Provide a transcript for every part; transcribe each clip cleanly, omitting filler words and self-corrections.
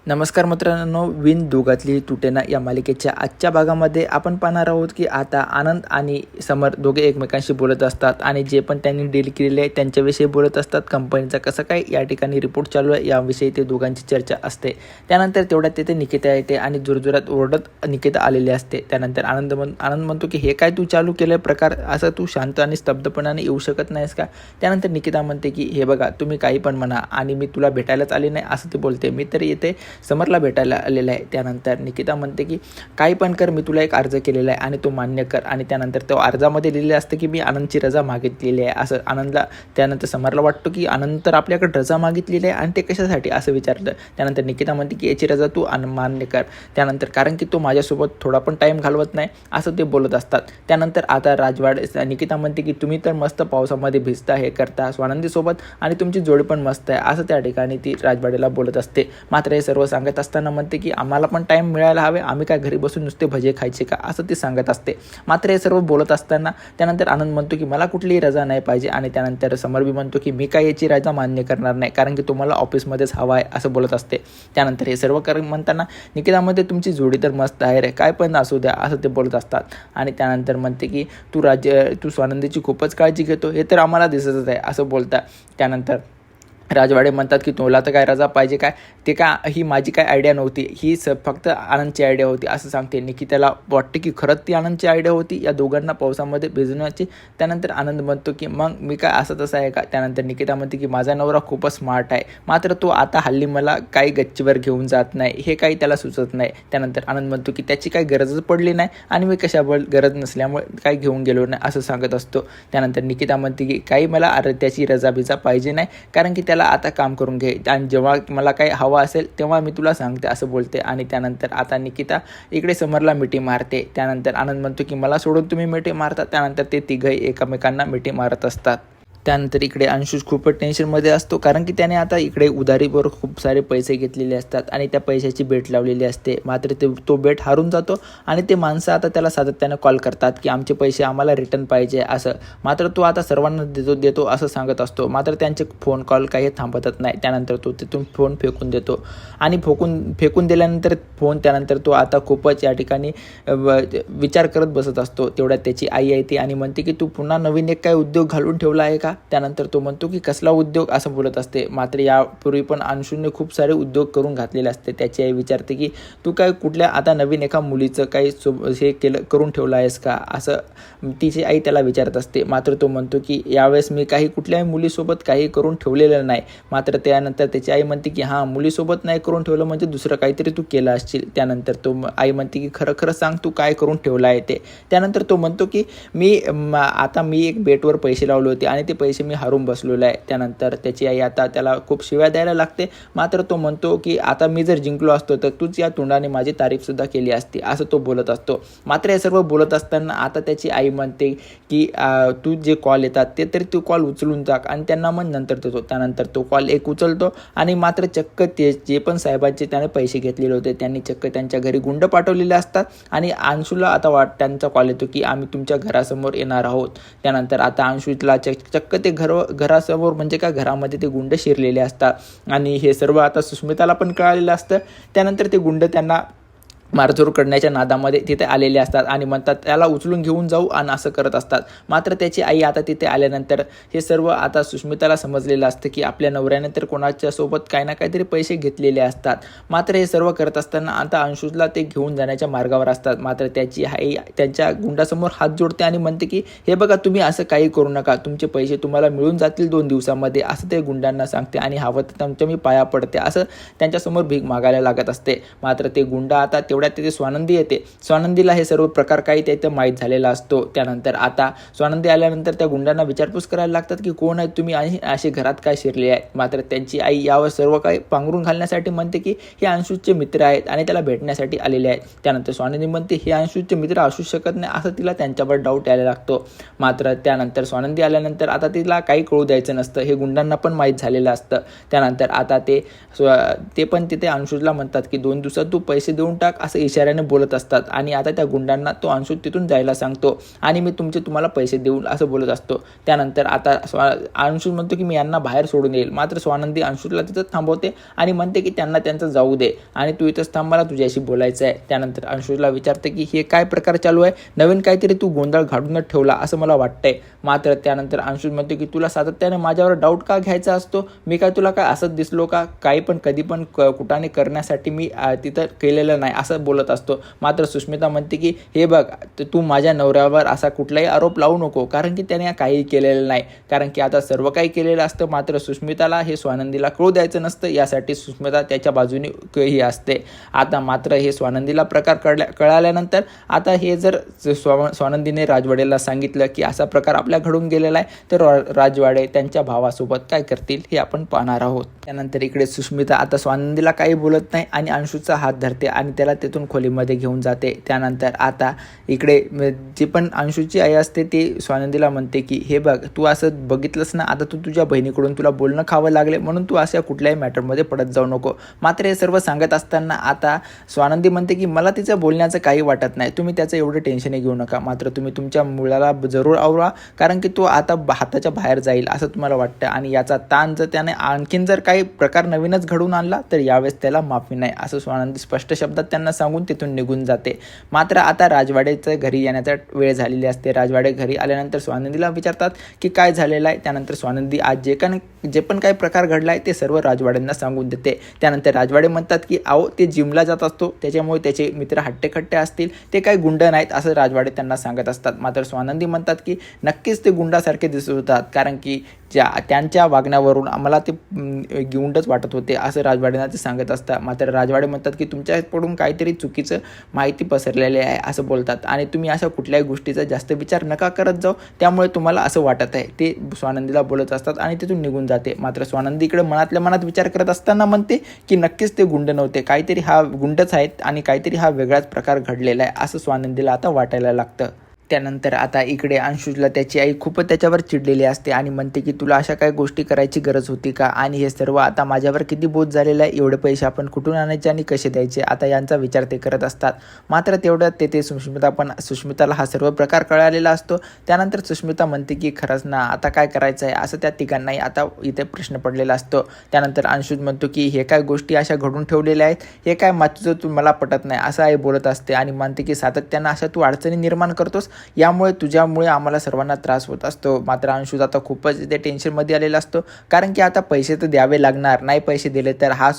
नमस्कार मित्रांनो, विण दोघातली तुटेना या मालिकेच्या आजच्या भागामध्ये आपण पाहणार आहोत की आता आनंद आणि समर दोघे एकमेकांशी बोलत असतात आणि जे पण त्यांनी डील केलेले आहे त्यांच्याविषयी बोलत असतात. कंपनीचा कसं काय या ठिकाणी रिपोर्ट चालू आहे याविषयी ते दोघांची चर्चा असते. त्यानंतर तेवढ्यात तिथे निकिता येते आणि जोरजोरात ओरडत निकिता आलेली असते. त्यानंतर आनंद म्हणतो की हे काय तू चालू केलं प्रकार, असं तू शांत आणि स्तब्धपणाने येऊ शकत नाहीस का? त्यानंतर निकिता म्हणते की हे बघा, तुम्ही काही पण म्हणा आणि मी तुला भेटायलाच आले नाही असं ते बोलते. मी तर येते समरला भेटायला आलेला आहे. त्यानंतर निकिता म्हणते की काही पण कर, मी तुला एक अर्ज केलेला आहे आणि तो मान्य कर. आणि त्यानंतर तो अर्जामध्ये लिहिलेलं असतं की मी आनंदची रजा मागितलेली आहे असं आनंदला. त्यानंतर समरला वाटतो की आनंद तर आपल्याकडे रजा मागितलेली आहे आणि ते कशासाठी असं विचारलं. त्यानंतर निकिता म्हणते की याची रजा तू मान्य कर. त्यानंतर कारण की तो माझ्यासोबत थोडा पण टाईम घालवत नाही असं ते बोलत असतात. त्यानंतर आता निकिता म्हणते की तुम्ही तर मस्त पावसामध्ये भिजता, हे करता स्वानंदीसोबत आणि तुमची जोडी पण मस्त आहे असं त्या ठिकाणी ती राजवाडेला बोलत असते. मात्र हे सर्व सांगत असताना म्हणते की आम्हाला पण टाईम मिळायला हवे, आम्ही काय घरी बसून नुसते भजे खायचे का असं ती सांगत असते. मात्र हे सर्व बोलत असताना त्यानंतर आनंद म्हणतो की मला कुठलीही रजा नाही पाहिजे. आणि त्यानंतर समर बी म्हणतो की मी काय याची रजा मान्य करणार नाही कारण की तुम्हाला ऑफिसमध्येच हवा आहे असं बोलत असते. त्यानंतर हे सर्व म्हणताना निकितामध्ये तुमची जोडी तर मस्त आहे रे, काय पण असू द्या असं ते बोलत असतात. आणि त्यानंतर म्हणते की तू स्वानंदीची खूपच काळजी घेतो, हे तर आम्हाला दिसतच आहे असं बोलता. त्यानंतर राजवाडे म्हणतात की तुला तर काय रजा पाहिजे काय, ते का ही माझी काय आयडिया नव्हती, ही फक्त आनंदची आयडिया होती असं सांगते. निकिताला वाटते की खरंच ती आनंदची आयडिया होती या दोघांना पावसामध्ये भिजवण्याची. त्यानंतर आनंद म्हणतो की मग मी काय असं तसं आहे का. त्यानंतर निकिता म्हणते की माझा नवरा खूपच स्मार्ट आहे, मात्र तो आता हल्ली मला काही गच्चीवर घेऊन जात नाही, हे काही त्याला सुचत नाही. त्यानंतर आनंद म्हणतो की त्याची काही गरजच पडली नाही आणि मी कशाबद्दल गरज नसल्यामुळे काही घेऊन गेलो नाही असं सांगत असतो. त्यानंतर निकिता म्हणते की काही मला त्याची रजाबिजा पाहिजे नाही कारण की त्याला आता काम करून घे आणि जेव्हा मला काही हवं असेल तेव्हा मी तुला सांगते असं बोलते. आणि त्यानंतर आता निकिता इकडे समरला मिठी मारते. त्यानंतर आनंद म्हणतो की मला सोडून तुम्ही मिठी मारता. त्यानंतर ते तिघही एकमेकांना मिठी मारत असतात. त्यानंतर इकडे अंशुश खूपच टेन्शनमध्ये असतो कारण की त्याने आता इकडे उधारीवर खूप सारे पैसे घेतलेले असतात आणि त्या पैशाची बेट लावलेली असते. मात्र तो बेट हारून जातो आणि ते माणसं आता त्याला सातत्याने कॉल करतात की आमचे पैसे आम्हाला रिटर्न पाहिजे असं. मात्र तो आता सर्वांना देतो असं सांगत असतो. मात्र त्यांचे फोन कॉल काही थांबतच नाही. त्यानंतर तो तिथून फोन फेकून देतो आणि फेकून दिल्यानंतर त्यानंतर तो आता खूपच या ठिकाणी विचार करत बसत असतो. तेवढ्यात त्याची आई येते आणि म्हणते की तू पुन्हा नवीन एक काय उद्योग घालून ठेवला आहे का. त्यानंतर तो म्हणतो की कसला उद्योग असं बोलत असते. मात्र यापूर्वी पण अंशूने खूप सारे उद्योग करून घातलेले असते. त्याची आई विचारते की तू काय कुठल्या आता नवीन एका मुलीचं काही हे करून ठेवलं आहेस का असं तिची आई त्याला विचारत असते. मात्र तो म्हणतो की यावेळेस मी कुठल्याही मुलीसोबत काही करून ठेवलेलं नाही. मात्र त्यानंतर त्याची आई म्हणते की हां, मुलीसोबत नाही करून ठेवलं म्हणजे दुसरं काहीतरी तू केलं असशील. त्यानंतर तो आई म्हणते की खरं सांग तू काय करून ठेवलं आहे ते. त्यानंतर तो म्हणतो की मी एक बेटवर पैसे लावले होते आणि ते पैसे मी हारून बसलेलो आहे. त्यानंतर त्याची आई आता त्याला खूप शिव्या द्यायला लागते. मात्र तो म्हणतो की आता मी जर जिंकलो असतो तर तूच या तोंडाने माझी तारीफसुद्धा केली असती असं तो बोलत असतो. मात्र हे सर्व बोलत असताना आता त्याची आई म्हणते की तू जे कॉल येतात ते तरी तू कॉल उचलून टाक आणि त्यांना मग नंतर देतो. त्यानंतर तो कॉल एक उचलतो आणि मात्र चक्क ते जे पण साहेबांचे त्याने पैसे घेतलेले होते त्यांनी चक्क त्यांच्या घरी गुंड पाठवलेले असतात. आणि अंशूला आता त्यांचा कॉल येतो की आम्ही तुमच्या घरासमोर येणार आहोत. त्यानंतर आता अंशूला चक्क ते घरासमोर म्हणजे का घरामध्ये ते गुंड शिरलेले असतात आणि हे सर्व आता सुष्मिताला पण कळालेलं असतं. त्यानंतर ते गुंड त्यांना मारझोड करण्याच्या नादामध्ये तिथे आलेले असतात आणि म्हणतात त्याला उचलून घेऊन जाऊ आणि असं करत असतात. मात्र त्याची आई आता तिथे आल्यानंतर हे सर्व आता सुष्मिताला समजलेलं असतं की आपल्या नवऱ्याने तर कोणाच्या सोबत काही ना काहीतरी पैसे घेतलेले असतात. मात्र हे सर्व करत असताना आता अंशुला ते घेऊन जाण्याच्या मार्गावर असतात. मात्र त्याची आई त्यांच्या गुंडासमोर हात जोडते आणि म्हणते की हे बघा, तुम्ही असं काही करू नका, तुमचे पैसे तुम्हाला मिळून जातील 2 दिवसामध्ये असं ते गुंडांना सांगते आणि हवं तर तुमच्या मी पाया पडते असं त्यांच्यासमोर भीक मागायला लागत असते. मात्र ते गुंड आता तिथे स्वानंदी येते. स्वानंदीला हे सर्व प्रकार काही तिथे माहीत झालेला असतो. त्यानंतर आता स्वानंदी आल्यानंतर त्या गुंडांना विचारपूस करायला लागतात की कोण आहेत तुम्ही आणि असे घरात काय शिरले आहे. मात्र त्यांची आई यावर सर्व काही पांघरून घालण्यासाठी म्हणते की हे अंशूचे मित्र आहेत आणि त्याला भेटण्यासाठी आलेले आहेत. त्यानंतर स्वानंदी म्हणते हे अंशूचे मित्र असू शकत नाही असं तिला त्यांच्यावर डाऊट यायला लागतो. मात्र त्यानंतर स्वानंदी आल्यानंतर आता तिला काही कळू द्यायचं नसतं, हे गुंडांना पण माहीत झालेलं असतं. त्यानंतर आता ते पण तिथे अंशूला म्हणतात की 2 दिवसात तू पैसे देऊन टाक असं इशाऱ्याने बोलत असतात आणि आता त्या गुंडांना तो अंशू तिथून जायला सांगतो आणि मी तुम्हाला पैसे देऊ असं बोलत असतो. त्यानंतर आता अंशू म्हणतो की मी यांना बाहेर सोडून येईल. मात्र स्वानंदी अंशूला तिथं थांबवते आणि म्हणते की त्यांना त्यांचं जाऊ दे आणि तू इथंच थांब, मला तुझ्याशी बोलायचं आहे. त्यानंतर अंशूला विचारते की हे काय प्रकार चालू आहे, नवीन काहीतरी तू गोंधळ घालूनच ठेवला असं मला वाटतंय. मात्र त्यानंतर अंशू म्हणतो की तुला सातत्याने माझ्यावर डाऊट का घ्यायचा असतो, मी काय तुला काय असंच दिसलो का, काही पण कधी पण कुटाने करण्यासाठी मी तिथं केलेलं नाही असं बोलत असतो. मात्र सुष्मिता म्हणते की हे बघ, तू माझ्या नवऱ्यावर असा कुठलाही आरोप लावू नको, कारण की त्याने काही केलेलं नाही, कारण की आता सर्व काही केलेलं असतं. मात्र सुष्मिताला हे स्वानंदीला कळू द्यायचं नसतं, यासाठी सुष्मिता त्याच्या बाजूने ही असते. आता मात्र हे स्वानंदीला प्रकार कळाल्यानंतर आता हे जर स्वानंदीने राजवाडेला सांगितलं की असा प्रकार आपल्या घडून गेलेला आहे, तर राजवाडे त्यांच्या भावासोबत काय करतील हे आपण पाहणार आहोत. त्यानंतर इकडे सुष्मिता आता स्वानंदीला काही बोलत नाही आणि अंशूचा हात धरते आणि त्याला तिथून खोलीमध्ये घेऊन जाते. त्यानंतर आता इकडे जी पण अंशूची आई असते ती स्वानंदीला म्हणते की हे बघ, तू असं बघितलंस ना, आता तू तुझ्या बहिणीकडून तुला बोलणं खावं लागले, म्हणून तू अशा कुठल्याही मॅटरमध्ये पडत जाऊ नको. मात्र हे सर्व सांगत असताना आता स्वानंदी म्हणते की मला तिचं बोलण्याचं काही वाटत नाही, तुम्ही त्याचं एवढं टेन्शनही घेऊ नका. मात्र तुम्ही तुमच्या मुलाला जरूर आवरा, कारण की तो आता हाताच्या बाहेर जाईल असं तुम्हाला वाटतं आणि याचा ताण जर त्याने आणखीन जर काही प्रकार नवीनच घडवून आणला तर यावेळेस त्याला माफी नाही, असं स्वानंदी स्पष्ट शब्दात त्यांना सांगून तिथून निघून जाते. मात्र आता राजवाडेचं घरी येण्याचा वेळ झालेली असते. राजवाडे घरी आल्यानंतर स्वानंदीला विचारतात की काय झालेलं आहे. त्यानंतर स्वानंदी आज जे पण काही प्रकार घडला आहे ते सर्व राजवाड्यांना सांगून देते. त्यानंतर राजवाडे म्हणतात की अहो, ते जिमला जात असतो त्याच्यामुळे त्याचे मित्र हट्टेखट्टे असतील, ते काही गुंड नाहीत असं राजवाडे त्यांना सांगत असतात. मात्र स्वानंदी म्हणतात की नक्कीच ते गुंडासारखे दिसत होतात, कारण की त्यांच्या वागण्यावरून आम्हाला ते गुंडच वाटत होते असं राजवाड्यांना ते सांगत असतात. मात्र राजवाडे म्हणतात की तुमच्याकडून काहीतरी चुकीचं माहिती पसरलेली आहे असं बोलतात आणि तुम्ही अशा कुठल्याही गोष्टीचा जास्त विचार नका करत जाऊ, त्यामुळे तुम्हाला असं वाटत आहे, ते स्वानंदीला बोलत असतात आणि तिथून निघून जाते. मात्र स्वानंदी इकडे मनातल्या मनात विचार करत असताना म्हणते की नक्कीच ते गुंड नव्हते, काहीतरी हा गुंडच आहेत आणि काहीतरी हा वेगळाच प्रकार घडलेला आहे असं स्वानंदीला आता वाटायला लागतं. त्यानंतर आता इकडे अंशूला त्याची आई खूपच त्याच्यावर चिडलेली असते आणि म्हणते की तुला अशा काही गोष्टी करायची गरज होती का, आणि हे सर्व आता माझ्यावर किती बोझ झालेलं आहे, एवढे पैसे आपण कुठून आणायचे आणि कसे द्यायचे, आता यांचा विचार ते करत असतात. मात्र तेवढ्यात तेथे सुष्मिताला हा सर्व प्रकार कळालेला असतो. त्यानंतर सुष्मिता म्हणते की खरंच ना, आता काय करायचं आहे असं त्या तिघांनाही आता इथे प्रश्न पडलेला असतो. त्यानंतर अंशू म्हणतो की हे काय गोष्टी अशा घडून ठेवलेल्या आहेत, हे काय तुझं तू मला पटत नाही असं आई बोलत असते आणि म्हणते की सातत्यानं अशा तू अडचणी निर्माण करतोस, यामुळे तुझ्यामुळे आम्हाला सर्वांना त्रास होत असतो. मात्र अंशू आता खूपच ते टेन्शनमध्ये आलेला असतो, कारण की आता पैसे तर द्यावे लागणार, नाही पैसे दिले तर हा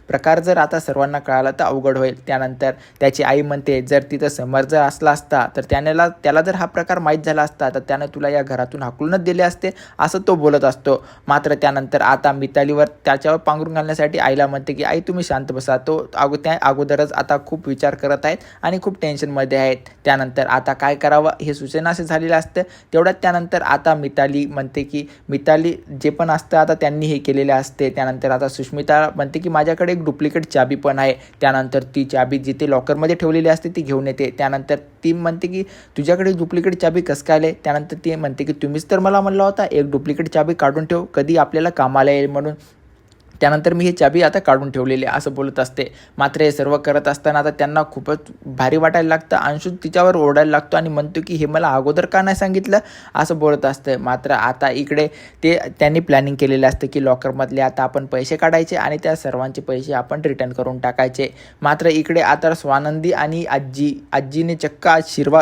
प्रकार जर आता सर्वांना कळाला तर अवघड होईल. त्यानंतर त्याची आई म्हणते जर तिथं समर जर असला असता तर त्याला जर हा प्रकार माहीत झाला असता तर त्यानं तुला या घरातून हाकलूनच दिले असते असं तो बोलत असतो. मात्र त्यानंतर आता मितालीवर त्याच्यावर पांघरून घालण्यासाठी आईला म्हणते की आई तुम्ही शांत बसा, तो त्या अगोदरच आता खूप विचार करत आहेत आणि खूप टेन्शनमध्ये आहेत. त्यानंतर आता काय करावं हे सूचना असे झालेलं असतं. तेवढ्यात त्यानंतर आता मिताली म्हणते की मिताली जे पण असतं आता त्यांनी हे केलेले असते. त्यानंतर आता सुष्मिता म्हणते की माझ्याकडे एक डुप्लिकेट चाबी पण आहे. त्यानंतर ती चाबी जिथे लॉकरमध्ये ठेवलेली असते ती घेऊन येते. त्यानंतर ती म्हणते की तुझ्याकडे डुप्लिकेट चाबी कसं काय आले. त्यानंतर ती म्हणते की तुम्हीच तर मला म्हणला होता एक डुप्लिकेट चाबी काढून ठेव, कधी आपल्याला कामाला येईल म्हणून, त्यानंतर मी ही चाबी आता काढून ठेवलेली असं बोलत असते. मात्र हे सर्व करत असताना आता त्यांना खूपच भारी वाटायला लागतं. अंशू तिच्यावर ओरडायला लागतो आणि म्हणतो की हे मला अगोदर का नाही सांगितलं असं बोलत असतं. मात्र आता इकडे त्यांनी प्लॅनिंग केलेलं असतं की लॉकरमधले आता आपण पैसे काढायचे आणि त्या सर्वांचे पैसे आपण रिटर्न करून टाकायचे. मात्र इकडे आता स्वानंदी आणि आजीने चक्क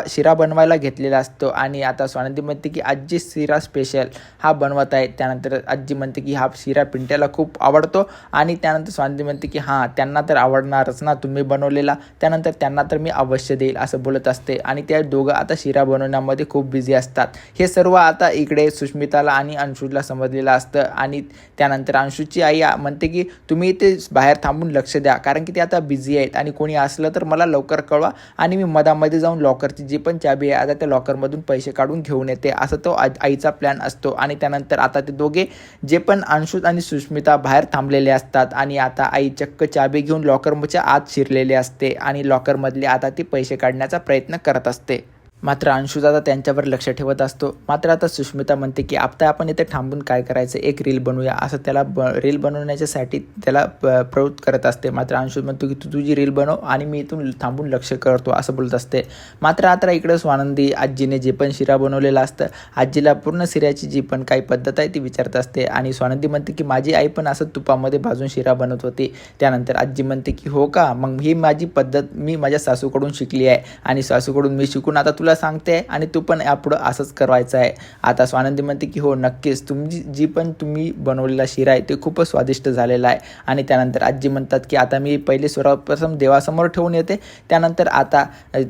शिरा बनवायला घेतलेला असतो आणि आता स्वानंदी म्हणते की आजी शिरा स्पेशल हा बनवत आहे. त्यानंतर आजी म्हणते की हा शिरा पिंट्याला खूप आवडतो आणि त्यानंतर स्वानंदी म्हणते की हां त्यांना तर आवडणारच ना तुम्ही बनवलेला, त्यानंतर त्यांना तर मी अवश्य देईल असं बोलत असते आणि त्या दोघं आता शिरा बनवण्यामध्ये खूप बिझी असतात. हे सर्व आता इकडे सुष्मिताला आणि अंशूला समजलेलं असतं आणि त्यानंतर अंशूची आई म्हणते की तुम्ही ते बाहेर थांबून लक्ष द्या, कारण की ते आता बिझी आहेत आणि कोणी असलं तर मला लवकर कळवा आणि मी मधामध्ये जाऊन लॉकरची जी पण चाबी आहे आता त्या लॉकरमधून पैसे काढून घेऊन येते असं तो आईचा प्लॅन असतो. आणि त्यानंतर आता ते दोघे जे पण अंशू आणि सुष्मिता बाहेर थांबलेले असतात आणि आता आई चक्क चाबी घेऊन लॉकरच्या आत शिरलेले असते आणि लॉकरमधले आता ती पैसे काढण्याचा प्रयत्न करत असते. मात्र अंशुदादा त्यांच्यावर लक्ष ठेवत असतो. मात्र आता सुष्मिता म्हणते की आता आपण इथे थांबून काय करायचं, एक रील बनवूया असं त्याला रील बनवण्याच्यासाठी त्याला प्रवृत्त करत असते. मात्र अंशु म्हणतो की तू तुझी रील बनव आणि मी इथून थांबून लक्ष करतो असं बोलत असते. मात्र आता इकडं स्वानंदी आजीने जे पण शिरा बनवलेला असतं आजीला पूर्ण शिऱ्याची जी पण काही पद्धत आहे ती विचारत असते आणि स्वानंदी म्हणते की माझी आई पण असं तुपामध्ये भाजून शिरा बनवत होती. त्यानंतर आजी म्हणते की हो का, मग ही माझी पद्धत मी माझ्या सासूकडून शिकली आहे आणि सासूकडून मी शिकून आता तुला सांगते आणि तू पण यापुढं असंच करायचं आहे. आता स्वानंदी म्हणते की हो नक्कीच, तुम्ही बनवलेला शिरा आहे ते खूपच स्वादिष्ट झालेला आहे. आणि त्यानंतर आजी म्हणतात की आता मी पहिले सर्वप्रथम देवासमोर ठेवून येते. त्यानंतर आता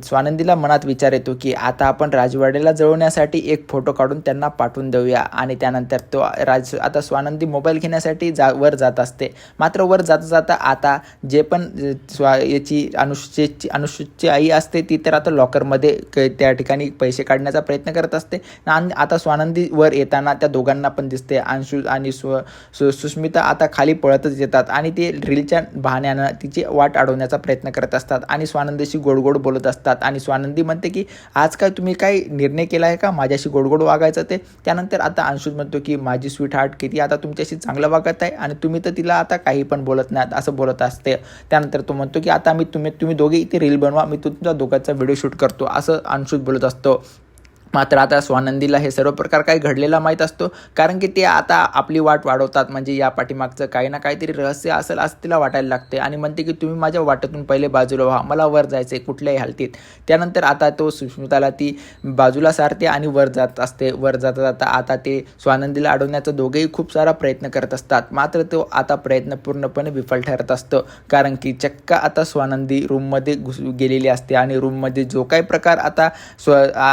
स्वानंदीला मनात विचार येतो की आता आपण राजवाड्याला जळवण्यासाठी एक फोटो काढून त्यांना पाठवून देऊया. आणि त्यानंतर तो आता स्वानंदी मोबाईल घेण्यासाठी वर जात असते. मात्र वर जाता जाता आता जे पण याची अनुष्यची आई असते ती तर आता लॉकरमध्ये त्या ठिकाणी पैसे काढण्याचा प्रयत्न करत असते. आणि आता स्वानंदी वर येताना त्या दोघांना पण दिसते. अंशू आणि सुष्मिता आता खाली पळतच येतात आणि ते रीलच्या बहाण्यानं तिची वाट अडवण्याचा प्रयत्न करत असतात आणि स्वानंदीशी गोडगोड बोलत असतात. आणि स्वानंदी म्हणते की आज काय तुम्ही काय निर्णय केला आहे का माझ्याशी गोडगोड वागायचं ते. त्यानंतर आता अंशू म्हणतो की माझी स्वीट हार्ट किती आता तुमच्याशी चांगलं वागत आहे आणि तुम्ही तर तिला आता काही पण बोलत नाहीत असं बोलत असते. त्यानंतर तो म्हणतो की आता तुम्ही दोघे इथे रील बनवा, मी तुमच्या दोघांचा व्हिडिओ शूट करतो असं अंशू बोलत असतो. मात्र आता स्वानंदीला हे सर्व प्रकार काही घडलेला माहीत असतो, कारण की ते आता आपली वाट वाढवतात. म्हणजे या पाठीमागचं काही ना काहीतरी रहस्य असेल असं तिला वाटायला लागते आणि म्हणते की तुम्ही माझ्या वाटेतून पहिले बाजूला व्हा, मला वर जायचं आहे कुठल्याही हालतीत. त्यानंतर आता तो सुष्मिताला ती बाजूला सारते आणि वर जात असते. वर जाता जाता आता ते स्वानंदीला अडवण्याचा दोघेही खूप सारा प्रयत्न करत असतात. मात्र तो आता प्रयत्न पूर्णपणे विफल ठरत असतो, कारण की चक्क आता स्वानंदी रूममध्ये गेलेली असते आणि रूममध्ये जो काही प्रकार आता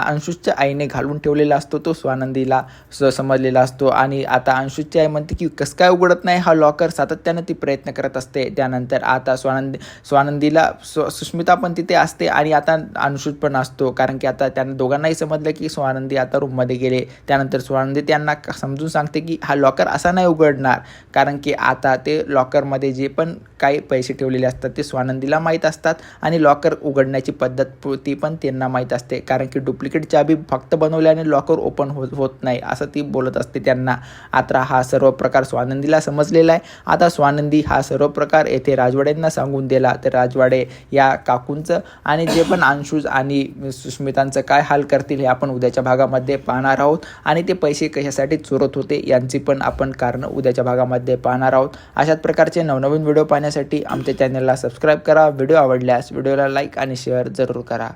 अंशुच्या आईने घालून ठेवलेला असतो तो स्वानंदीला समजलेला असतो. आणि आता अंशुची आई म्हणते की कसं काय उघडत नाही हा लॉकर, सातत्यानं ती प्रयत्न करत असते. त्यानंतर आता स्वानंदीला सुष्मिता पण तिथे असते आणि आता अंशुत पण असतो, कारण की आता त्यांना दोघांनाही समजलं की स्वानंदी आता रूममध्ये गेले. त्यानंतर स्वानंदी त्यांना समजून सांगते की हा लॉकर असा नाही उघडणार, कारण की आता ते लॉकरमध्ये जे पण काही पैसे ठेवलेले असतात ते स्वानंदीला माहीत असतात आणि लॉकर उघडण्याची पद्धत ती पण त्यांना माहीत असते, कारण की डुप्लिकेट चाबी फक्त बनवल्याने लॉकर ओपन होत नाही असं ती बोलत असते त्यांना. आता हा सर्व प्रकार स्वानंदीला समजलेला आहे. आता स्वानंदी हा सर्व प्रकार येथे राजवाड्यांना सांगून दिला तर राजवाडे या काकूंचं आणि जे पण अंशुज आणि सुष्मितांचं काय हाल करतील हे आपण उद्याच्या भागामध्ये पाहणार आहोत. आणि ते पैसे कशासाठी चोरत होते यांची पण आपण कारणं उद्याच्या भागामध्ये पाहणार आहोत. अशाच प्रकारचे नवनवीन व्हिडिओ पाहण्यासाठी आमच्या चॅनलला सबस्क्राईब करा. व्हिडिओ आवडल्यास व्हिडिओला लाईक आणि शेअर जरूर करा.